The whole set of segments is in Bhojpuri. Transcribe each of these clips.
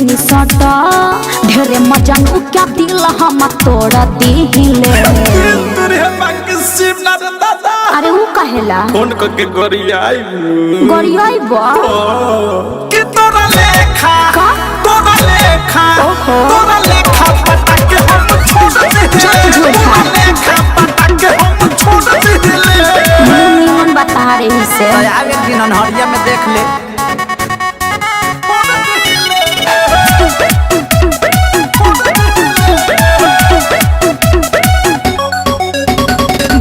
जनी सटा ढेरे मजनू क्या दिल हम तोड़ दिले। अरे वो कहेला फोन करके गोरियाई बा कि तोरा लेखा का तोरा लेखा ओहो तोरा लेखा पता के हम छोड़ दे तोरा लेखा पता के हम छोड़ दे निमन बता रही से आगे दिन अनहरिया में देख ले।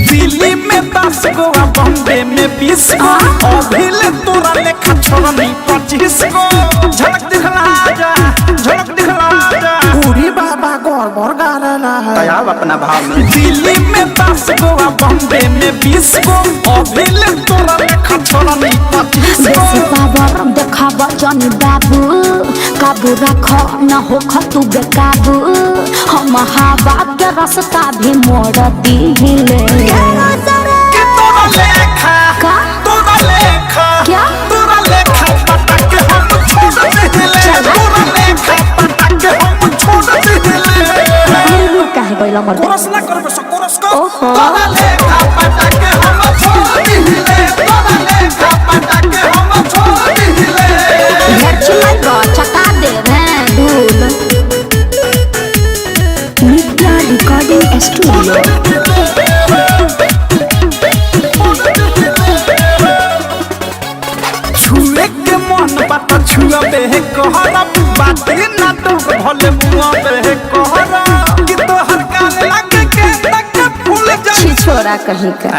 दिल्ली में 10 गो बॉम्बे में 20 गो अभिल तोरा लेखा छोड़ नहीं 25 गो झलक दिखला जा पूरी बाबा गौर मोर गाना है तैयार अपना भाव में। दिल्ली में 10 गो बॉम्बे में 20 गो अभिल तोरा लेखा छोड़ नहीं 25 बेसी गो पावर देखाबा जनी बाबू काबू रख न हो खतु बेकाबू हम हवा के रास्ता भी मोड़ दिले। कि तोरा लेखा का तोरा लेखा क्या तोरा लेखा पता के हम छोड़ दे तोरा लेखा पता के हम छोड़ दे काहे गइला मर कोरस ना करबे सो कोरस को ओहो तोरा लेखा पता के हम छोड़ दिले तोरा लेखा पता के हम छोड़ दिले घर चलाई रो चटा दे रे धूल नित्या रिकॉर्डिंग स्टूडियो छुए के मन बात छुआबे कहरा बाते ना तो भले मुआबे कहरा कि तोहर कान लगे के तक फूल जा छी छोरा कहीं का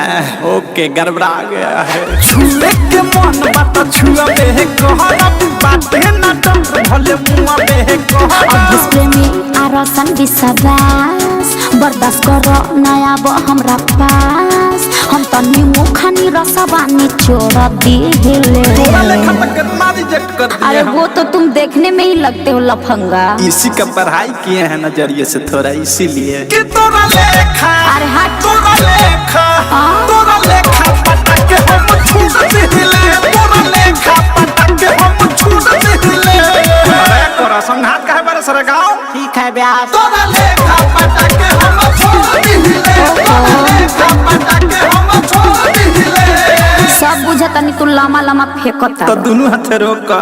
ओके गड़बड़ा गया है। छुए के मन बात छुआबे कहरा बाते ना तो भले मुआबे कहरा अभिस प्रेमी आरसन विश्वास बर्दाश्त करो नया वो हमरा पास हम तो नीमू खानी रसवानी छोड़ दिले। तोरा लेखा तक मारी रिजेक्ट कर दिया अरे हम। वो तो तुम देखने में ही लगते हो लफंगा। इसी का पढ़ाई किए हैं नजरिए से थोड़ा इसीलिए कि तोरा लेखा अरे हट तोरा लेखा हाँ? तोरा लेखा पता के हम छूट दिले तोरा लेखा पता के हम छूट दिले अरे तोरा संघात काहे बारे सरे गाँव ठीक है ब्यास तोरा लेखा पता के हम छोड़ दिले तोरा लेखा पता के हम छोड़ दिले सब बुझतनी तू लमा लमा फेंकता। तो दोनों हाथ रोक